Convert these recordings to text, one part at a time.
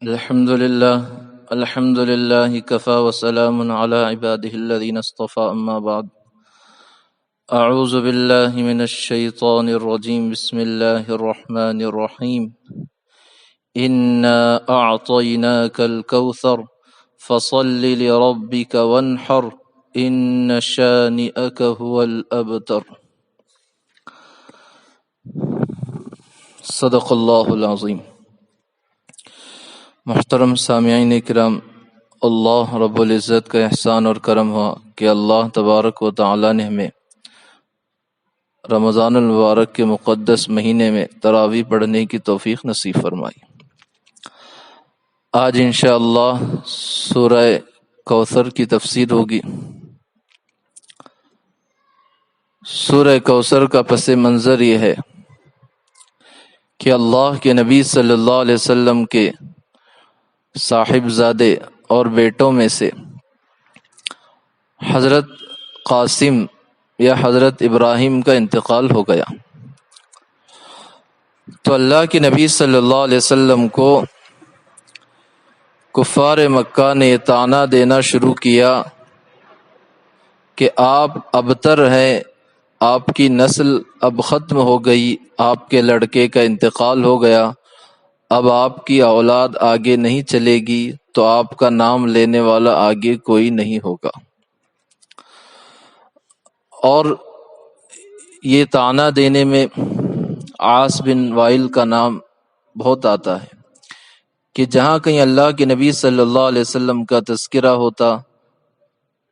الحمد لله كفى وسلام على عباده الذين اصطفى أما بعد أعوذ بالله من الشيطان الرجيم بسم الله الرحمن الرحيم إنا أعطيناك الكوثر فصل لربك وانحر إن شانئك هو الأبتر صدق اللہ العظیم۔ محترم سامعین کرام، اللہ رب العزت کا احسان اور کرم ہوا کہ اللہ تبارک و تعالی نے ہمیں رمضان المبارک کے مقدس مہینے میں تراویح پڑھنے کی توفیق نصیب فرمائی۔ آج انشاءاللہ سورہ کوثر کی تفسیر ہوگی۔ سورہ کوثر کا پس منظر یہ ہے کہ اللہ کے نبی صلی اللہ علیہ وسلم کے صاحبزادے اور بیٹوں میں سے حضرت قاسم یا حضرت ابراہیم کا انتقال ہو گیا، تو اللہ کے نبی صلی اللہ علیہ وسلم کو کفار مکہ نے یہ طعنہ دینا شروع کیا کہ آپ ابتر ہیں، آپ کی نسل اب ختم ہو گئی، آپ کے لڑکے کا انتقال ہو گیا، اب آپ کی اولاد آگے نہیں چلے گی، تو آپ کا نام لینے والا آگے کوئی نہیں ہوگا۔ اور یہ طعنہ دینے میں عاص بن وائل کا نام بہت آتا ہے کہ جہاں کہیں اللہ کے نبی صلی اللہ علیہ وسلم کا تذکرہ ہوتا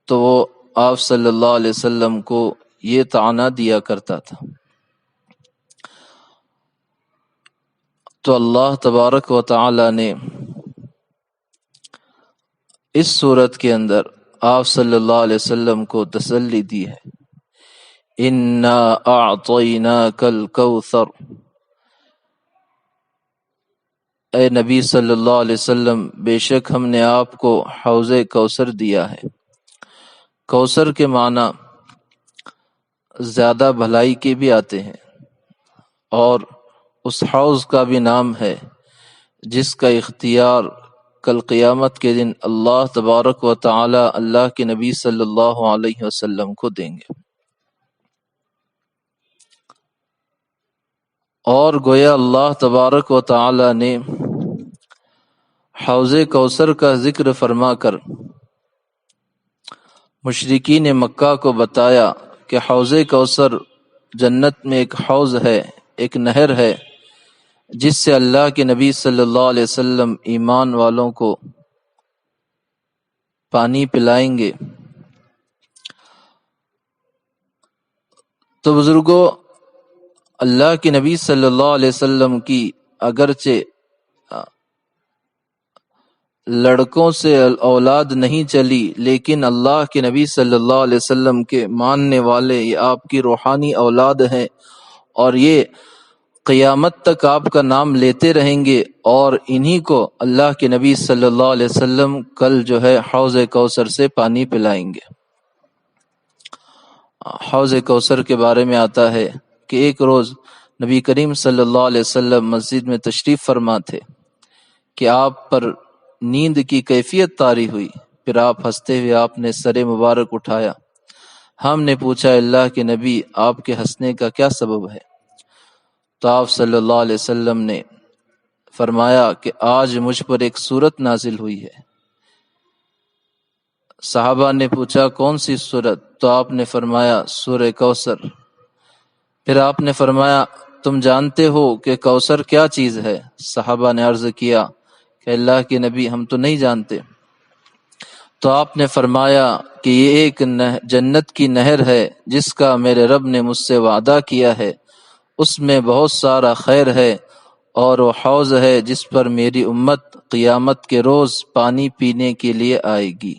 تو وہ آپ صلی اللہ علیہ وسلم کو یہ طعنہ دیا کرتا تھا۔ تو اللہ تبارک و تعالی نے اس صورت کے اندر آپ صلی اللہ علیہ وسلم کو تسلی دی ہے، اِنَّا أَعْطَيْنَاكَ الْكَوْثَرَ، اے نبی صلی اللہ علیہ وسلم بے شک ہم نے آپ کو حوض کوثر دیا ہے۔ کوثر کے معنی زیادہ بھلائی کے بھی آتے ہیں، اور اس حوض کا بھی نام ہے جس کا اختیار کل قیامت کے دن اللہ تبارک و تعالی اللہ کے نبی صلی اللہ علیہ وسلم کو دیں گے۔ اور گویا اللہ تبارک و تعالی نے حوض کوثر کا ذکر فرما کر مشرکین مکہ کو بتایا کہ حوض کوثر جنت میں ایک حوض ہے، ایک نہر ہے جس سے اللہ کے نبی صلی اللہ علیہ وسلم ایمان والوں کو پانی پلائیں گے۔ تو بزرگوں، اللہ کے نبی صلی اللہ علیہ وسلم کی اگرچہ لڑکوں سے اولاد نہیں چلی، لیکن اللہ کے نبی صلی اللہ علیہ وسلم کے ماننے والے یہ آپ کی روحانی اولاد ہیں، اور یہ قیامت تک آپ کا نام لیتے رہیں گے، اور انہی کو اللہ کے نبی صلی اللہ علیہ وسلم کل جو ہے حوض کوثر سے پانی پلائیں گے۔ حوض کوثر کے بارے میں آتا ہے کہ ایک روز نبی کریم صلی اللہ علیہ وسلم مسجد میں تشریف فرما تھے کہ آپ پر نیند کی کیفیت طاری ہوئی، پھر آپ ہنستے ہوئے آپ نے سر مبارک اٹھایا۔ ہم نے پوچھا اللہ کے نبی آپ کے ہنسنے کا کیا سبب ہے؟ تو آپ صلی اللہ علیہ وسلم نے فرمایا کہ آج مجھ پر ایک سورت نازل ہوئی ہے۔ صحابہ نے پوچھا کون سی سورت؟ تو آپ نے فرمایا سورہ کوثر۔ پھر آپ نے فرمایا تم جانتے ہو کہ کوثر کیا چیز ہے؟ صحابہ نے عرض کیا کہ اللہ کے نبی ہم تو نہیں جانتے۔ تو آپ نے فرمایا کہ یہ ایک جنت کی نہر ہے جس کا میرے رب نے مجھ سے وعدہ کیا ہے، اس میں بہت سارا خیر ہے، اور وہ حوض ہے جس پر میری امت قیامت کے روز پانی پینے کے لیے آئے گی،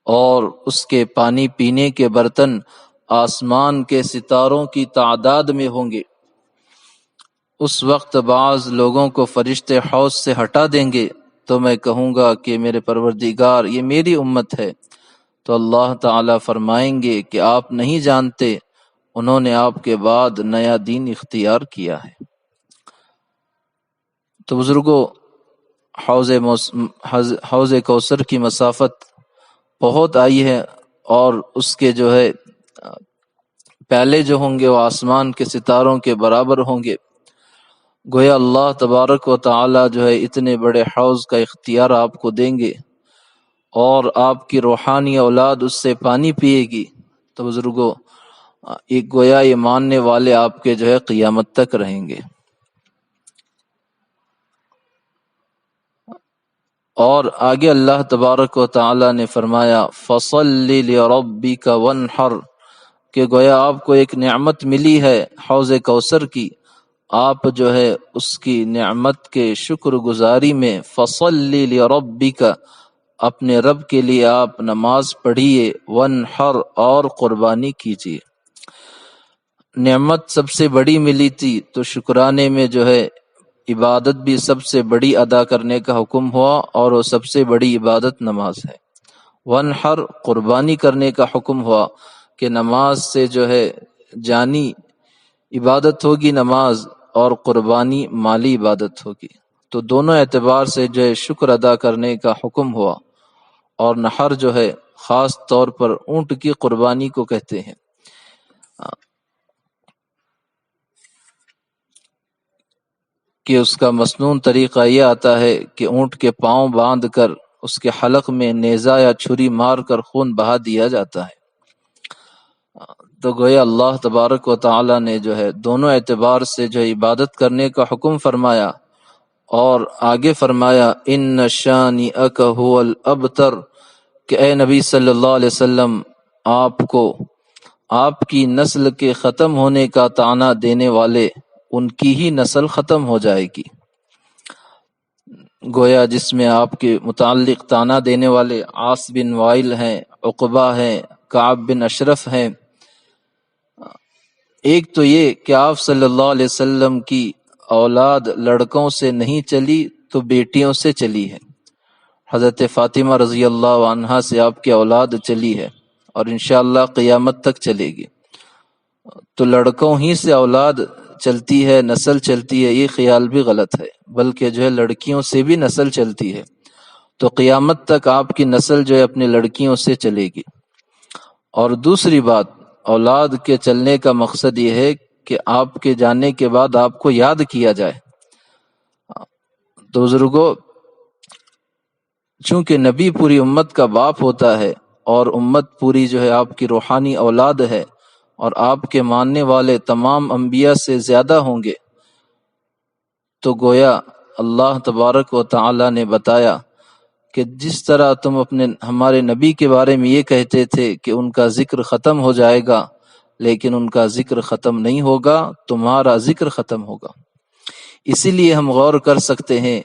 اور اس کے پانی پینے کے برتن آسمان کے ستاروں کی تعداد میں ہوں گے۔ اس وقت بعض لوگوں کو فرشتے حوض سے ہٹا دیں گے تو میں کہوں گا کہ میرے پروردگار یہ میری امت ہے، تو اللہ تعالیٰ فرمائیں گے کہ آپ نہیں جانتے، انہوں نے آپ کے بعد نیا دین اختیار کیا ہے۔ تو بزرگوں، حوض کوثر کی مسافت بہت آئی ہے، اور اس کے جو ہے پہلے جو ہوں گے وہ آسمان کے ستاروں کے برابر ہوں گے۔ گویا اللہ تبارک و تعالی جو ہے اتنے بڑے حوض کا اختیار آپ کو دیں گے، اور آپ کی روحانی اولاد اس سے پانی پیے گی، تو بزرگوں ایک گویا یہ ماننے والے آپ کے جو ہے قیامت تک رہیں گے۔ اور آگے اللہ تبارک و تعالی نے فرمایا فَصَلِّ لِرَبِّكَ وَانْحَرْ، کہ گویا آپ کو ایک نعمت ملی ہے حوض کوثر کی، آپ جو ہے اس کی نعمت کے شکر گزاری میں فَصَلِّ لِرَبِّكَ، اپنے رب کے لیے آپ نماز پڑھیے، وَانْحَرْ، اور قربانی کیجیے۔ نعمت سب سے بڑی ملی تھی تو شکرانے میں جو ہے عبادت بھی سب سے بڑی ادا کرنے کا حکم ہوا، اور وہ سب سے بڑی عبادت نماز ہے۔ وَانْحَرْ، قربانی کرنے کا حکم ہوا کہ نماز سے جو ہے جانی عبادت ہوگی نماز، اور قربانی مالی عبادت ہوگی، تو دونوں اعتبار سے جو ہے شکر ادا کرنے کا حکم ہوا۔ اور نحر جو ہے خاص طور پر اونٹ کی قربانی کو کہتے ہیں، کہ اس کا مسنون طریقہ یہ آتا ہے کہ اونٹ کے پاؤں باندھ کر اس کے حلق میں نیزہ یا چھری مار کر خون بہا دیا جاتا ہے۔ تو گویا اللہ تبارک و تعالی نے جو ہے دونوں اعتبار سے جو ہے عبادت کرنے کا حکم فرمایا، اور آگے فرمایا ان شانئک ھو الابتر، کہ اے نبی صلی اللہ علیہ وسلم آپ کو آپ کی نسل کے ختم ہونے کا طعنہ دینے والے ان کی ہی نسل ختم ہو جائے گی۔ گویا جس میں آپ کے متعلق طعنہ دینے والے عاص بن وائل ہیں، عقبہ ہیں، کعب بن اشرف ہیں۔ ایک تو یہ کہ آپ صلی اللہ علیہ وسلم کی اولاد لڑکوں سے نہیں چلی تو بیٹیوں سے چلی ہے، حضرت فاطمہ رضی اللہ عنہا سے آپ کی اولاد چلی ہے، اور انشاءاللہ قیامت تک چلے گی۔ تو لڑکوں ہی سے اولاد چلتی ہے، نسل چلتی ہے، یہ خیال بھی غلط ہے، بلکہ جو ہے لڑکیوں سے بھی نسل چلتی ہے، تو قیامت تک آپ کی نسل جو ہے اپنی لڑکیوں سے چلے گی۔ اور دوسری بات، اولاد کے چلنے کا مقصد یہ ہے کہ آپ کے جانے کے بعد آپ کو یاد کیا جائے۔ تو بزرگوں، چونکہ نبی پوری امت کا باپ ہوتا ہے، اور امت پوری جو ہے آپ کی روحانی اولاد ہے، اور آپ کے ماننے والے تمام انبیاء سے زیادہ ہوں گے، تو گویا اللہ تبارک و تعالی نے بتایا کہ جس طرح تم اپنے ہمارے نبی کے بارے میں یہ کہتے تھے کہ ان کا ذکر ختم ہو جائے گا، لیکن ان کا ذکر ختم نہیں ہوگا، تمہارا ذکر ختم ہوگا۔ اسی لیے ہم غور کر سکتے ہیں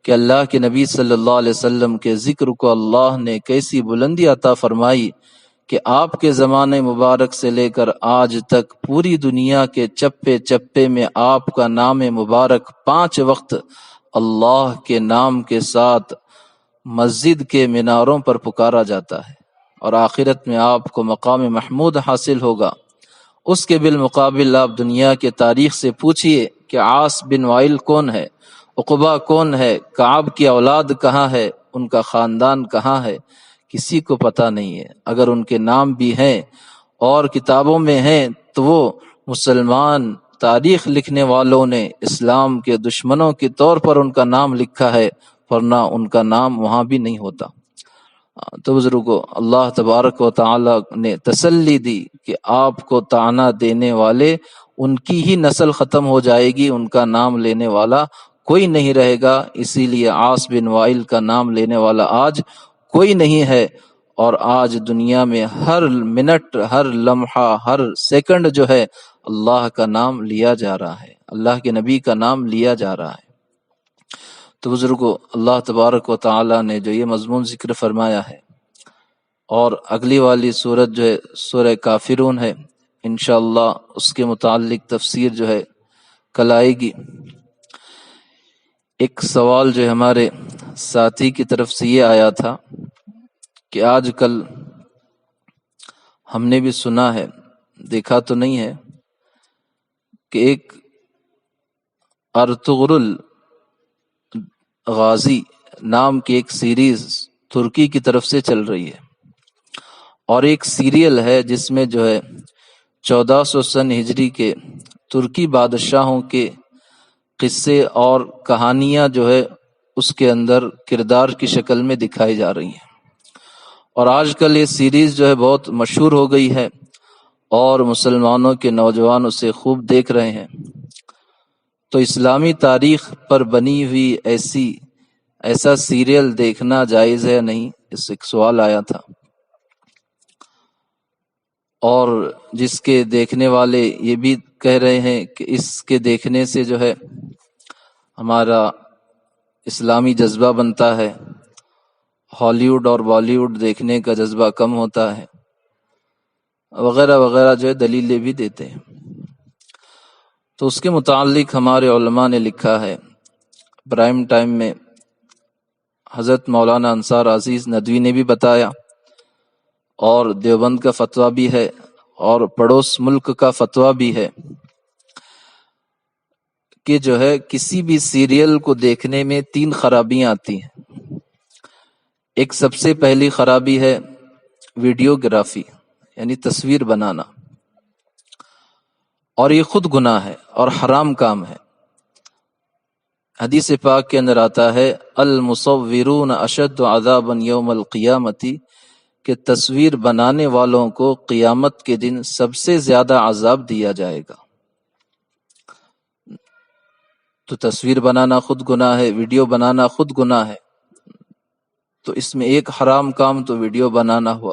کہ اللہ کے نبی صلی اللہ علیہ وسلم کے ذکر کو اللہ نے کیسی بلندی عطا فرمائی کہ آپ کے زمانے مبارک سے لے کر آج تک پوری دنیا کے چپے چپے میں آپ کا نام مبارک 5 وقت اللہ کے نام کے ساتھ مسجد کے میناروں پر پکارا جاتا ہے، اور آخرت میں آپ کو مقام محمود حاصل ہوگا۔ اس کے بالمقابل آپ دنیا کے تاریخ سے پوچھئے کہ عاص بن وائل کون ہے، عقبہ کون ہے، کعب کی اولاد کہاں ہے، ان کا خاندان کہاں ہے، کسی کو پتہ نہیں ہے۔ اگر ان کے نام بھی ہیں اور کتابوں میں ہیں تو وہ مسلمان تاریخ لکھنے والوں نے اسلام کے دشمنوں کے طور پر ان کا نام لکھا ہے، ورنہ ان کا نام وہاں بھی نہیں ہوتا۔ تو بزرگوں، اللہ تبارک و تعالی نے تسلی دی کہ آپ کو طعنہ دینے والے ان کی ہی نسل ختم ہو جائے گی، ان کا نام لینے والا کوئی نہیں رہے گا۔ اسی لیے عاص بن وائل کا نام لینے والا آج کوئی نہیں ہے، اور آج دنیا میں ہر منٹ، ہر لمحہ، ہر سیکنڈ جو ہے اللہ کا نام لیا جا رہا ہے، اللہ کے نبی کا نام لیا جا رہا ہے۔ تو بزرگوں، اللہ تبارک و تعالی نے جو یہ مضمون ذکر فرمایا ہے، اور اگلی والی سورت جو ہے سورہ کافرون ہے، انشاءاللہ اس کے متعلق تفسیر جو ہے کل آئے گی۔ ایک سوال جو ہے ہمارے ساتھی کی طرف سے یہ آیا تھا کہ آج کل ہم نے بھی سنا ہے، دیکھا تو نہیں ہے، کہ ایک ارطغرل غازی نام کی ایک سیریز ترکی کی طرف سے چل رہی ہے، اور ایک سیریل ہے جس میں جو ہے 1400 سن ہجری کے ترکی بادشاہوں کے قصے اور کہانیاں جو ہے اس کے اندر کردار کی شکل میں دکھائی جا رہی ہیں، اور آج کل یہ سیریز جو ہے بہت مشہور ہو گئی ہے اور مسلمانوں کے نوجوان اسے خوب دیکھ رہے ہیں۔ تو اسلامی تاریخ پر بنی ہوئی ایسا سیریل دیکھنا جائز ہے یا نہیں، اس ایک سوال آیا تھا، اور جس کے دیکھنے والے یہ بھی کہہ رہے ہیں کہ اس کے دیکھنے سے جو ہے ہمارا اسلامی جذبہ بنتا ہے، ہالی ووڈ اور بالی ووڈ دیکھنے کا جذبہ کم ہوتا ہے، وغیرہ وغیرہ جو ہے دلیلیں بھی دیتے ہیں۔ تو اس کے متعلق ہمارے علماء نے لکھا ہے، پرائم ٹائم میں حضرت مولانا انصار عزیز ندوی نے بھی بتایا، اور دیوبند کا فتویٰ بھی ہے، اور پڑوس ملک کا فتویٰ بھی ہے کہ جو ہے کسی بھی سیریل کو دیکھنے میں 3 خرابیاں آتی ہیں۔ ایک سب سے پہلی خرابی ہے ویڈیوگرافی، یعنی تصویر بنانا، اور یہ خود گناہ ہے اور حرام کام ہے۔ حدیث پاک کے اندر آتا ہے المصورون اشد عذابا یوم القیامتی، کہ تصویر بنانے والوں کو قیامت کے دن سب سے زیادہ عذاب دیا جائے گا۔ تو تصویر بنانا خود گناہ ہے، ویڈیو بنانا خود گناہ ہے، تو اس میں ایک حرام کام تو ویڈیو بنانا ہوا۔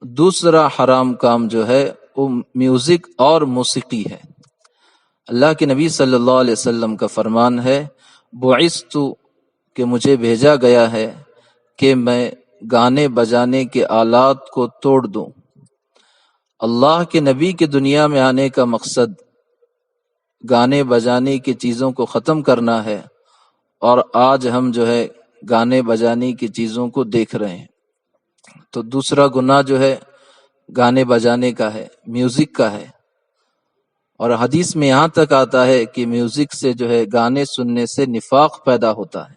دوسرا حرام کام جو ہے وہ میوزک اور موسیقی ہے۔ اللہ کے نبی صلی اللہ علیہ وسلم کا فرمان ہے، بعثت، کہ مجھے بھیجا گیا ہے کہ میں گانے بجانے کے آلات کو توڑ دوں۔ اللہ کے نبی کے دنیا میں آنے کا مقصد گانے بجانے کی چیزوں کو ختم کرنا ہے، اور آج ہم جو ہے گانے بجانے کی چیزوں کو دیکھ رہے ہیں۔ تو دوسرا گناہ جو ہے گانے بجانے کا ہے، میوزک کا ہے، اور حدیث میں یہاں تک آتا ہے کہ میوزک سے جو ہے گانے سننے سے نفاق پیدا ہوتا ہے۔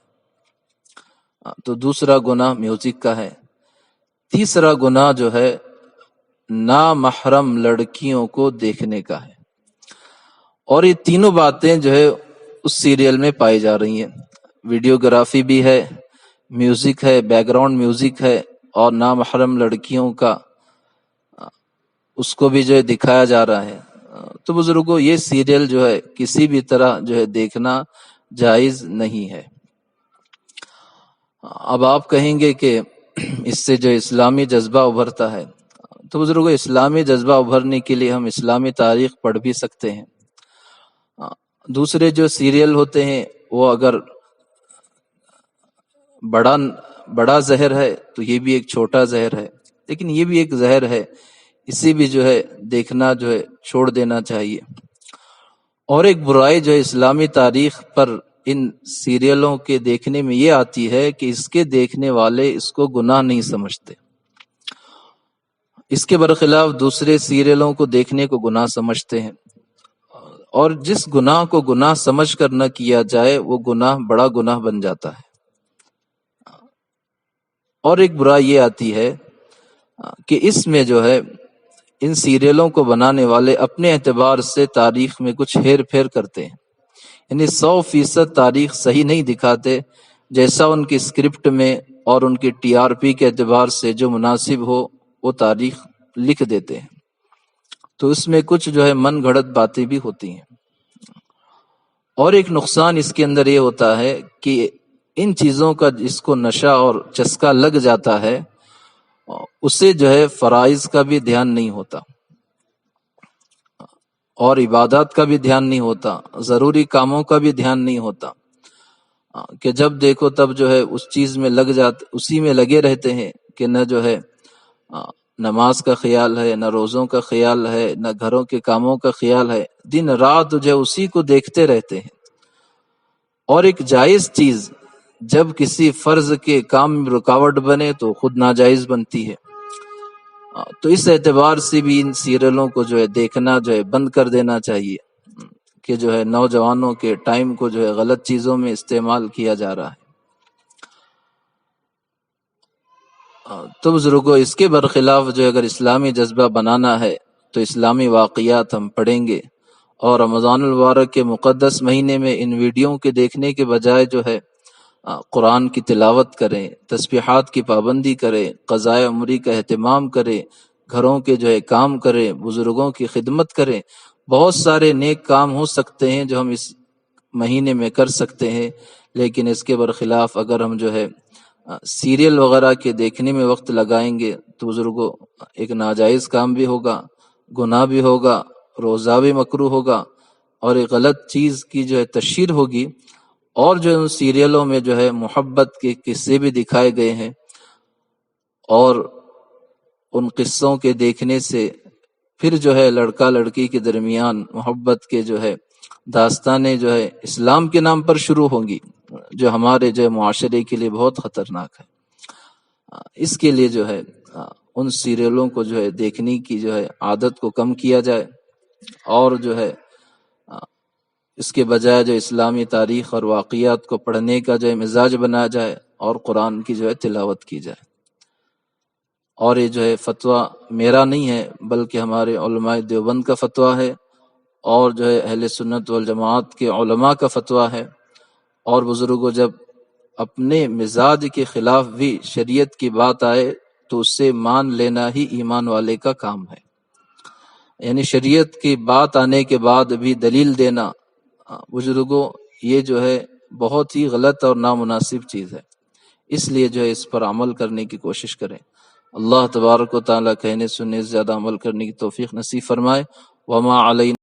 تو دوسرا گناہ میوزک کا ہے۔ تیسرا گناہ جو ہے نامحرم لڑکیوں کو دیکھنے کا ہے، اور یہ تینوں باتیں جو ہے اس سیریل میں پائی جا رہی ہیں۔ ویڈیوگرافی بھی ہے، میوزک ہے، بیک گراؤنڈ میوزک ہے، اور نامحرم لڑکیوں کا اس کو بھی جو ہے دکھایا جا رہا ہے۔ تو بزرگوں، یہ سیریل جو ہے کسی بھی طرح جو ہے دیکھنا جائز نہیں ہے۔ اب آپ کہیں گے کہ اس سے جو اسلامی جذبہ ابھرتا ہے، تو بزرگوں اسلامی جذبہ ابھرنے کے لیے ہم اسلامی تاریخ پڑھ بھی سکتے ہیں۔ دوسرے جو سیریل ہوتے ہیں وہ اگر بڑا زہر ہے تو یہ بھی ایک چھوٹا زہر ہے، لیکن یہ بھی ایک زہر ہے، اسی بھی جو ہے دیکھنا جو ہے چھوڑ دینا چاہیے۔ اور ایک برائی جو ہے اسلامی تاریخ پر ان سیریلوں کے دیکھنے میں یہ آتی ہے کہ اس کے دیکھنے والے اس کو گناہ نہیں سمجھتے، اس کے برخلاف دوسرے سیریلوں کو دیکھنے کو گناہ سمجھتے ہیں، اور جس گناہ کو گناہ سمجھ کر نہ کیا جائے وہ گناہ بڑا گناہ بن جاتا ہے۔ اور ایک برائی یہ آتی ہے کہ اس میں جو ہے ان سیریلوں کو بنانے والے اپنے اعتبار سے تاریخ میں کچھ ہیر پھیر کرتے ہیں، یعنی 100% تاریخ صحیح نہیں دکھاتے، جیسا ان کی اسکرپٹ میں اور ان کی TRP کے اعتبار سے جو مناسب ہو وہ تاریخ لکھ دیتے ہیں۔ تو اس میں کچھ جو ہے من گھڑت باتیں بھی ہوتی ہیں۔ اور ایک نقصان اس کے اندر یہ ہوتا ہے کہ ان چیزوں کا جس کو نشہ اور چسکا لگ جاتا ہے اسے جو ہے فرائض کا بھی دھیان نہیں ہوتا، اور عبادات کا بھی دھیان نہیں ہوتا، ضروری کاموں کا بھی دھیان نہیں ہوتا، کہ جب دیکھو تب جو ہے اس چیز میں اسی میں لگے رہتے ہیں کہ نہ جو ہے نماز کا خیال ہے، نہ روزوں کا خیال ہے، نہ گھروں کے کاموں کا خیال ہے، دن رات جو ہے اسی کو دیکھتے رہتے ہیں۔ اور ایک جائز چیز جب کسی فرض کے کام میں رکاوٹ بنے تو خود ناجائز بنتی ہے۔ تو اس اعتبار سے بھی ان سیریلوں کو جو ہے دیکھنا جو ہے بند کر دینا چاہیے، کہ جو ہے نوجوانوں کے ٹائم کو جو ہے غلط چیزوں میں استعمال کیا جا رہا ہے۔ تو بزرگوں اس کے برخلاف جو اگر اسلامی جذبہ بنانا ہے تو اسلامی واقعات ہم پڑھیں گے، اور رمضان المبارک کے مقدس مہینے میں ان ویڈیو کے دیکھنے کے بجائے جو ہے قرآن کی تلاوت کریں، تسبیحات کی پابندی کریں، قضاء عمری کا اہتمام کریں، گھروں کے جو ہے کام کریں، بزرگوں کی خدمت کریں۔ بہت سارے نیک کام ہو سکتے ہیں جو ہم اس مہینے میں کر سکتے ہیں، لیکن اس کے برخلاف اگر ہم جو ہے سیریل وغیرہ کے دیکھنے میں وقت لگائیں گے تو بزرگوں ایک ناجائز کام بھی ہوگا، گناہ بھی ہوگا، روزہ بھی مکروہ ہوگا، اور ایک غلط چیز کی جو ہے تشہیر ہوگی، اور جو ان سیریلوں میں جو ہے محبت کے قصے بھی دکھائے گئے ہیں، اور ان قصوں کے دیکھنے سے پھر جو ہے لڑکا لڑکی کے درمیان محبت کے جو ہے داستانیں جو ہے اسلام کے نام پر شروع ہوں گی، جو ہمارے جو ہے معاشرے کے لیے بہت خطرناک ہے۔ اس کے لیے جو ہے ان سیریلوں کو جو ہے دیکھنے کی جو ہے عادت کو کم کیا جائے، اور جو ہے اس کے بجائے جو اسلامی تاریخ اور واقعات کو پڑھنے کا جو ہے مزاج بنایا جائے، اور قرآن کی جو ہے تلاوت کی جائے۔ اور یہ جو ہے فتویٰ میرا نہیں ہے، بلکہ ہمارے علماء دیوبند کا فتویٰ ہے، اور جو ہے اہل سنت والجماعت کے علماء کا فتویٰ ہے۔ اور بزرگوں جب اپنے مزاج کے خلاف بھی شریعت کی بات آئے تو اس سے مان لینا ہی ایمان والے کا کام ہے، یعنی شریعت کی بات آنے کے بعد بھی دلیل دینا بزرگوں یہ جو ہے بہت ہی غلط اور نامناسب چیز ہے۔ اس لیے جو ہے اس پر عمل کرنے کی کوشش کریں۔ اللہ تبارک و تعالیٰ کہنے سننے سے زیادہ عمل کرنے کی توفیق نصیب فرمائے۔ وما علینا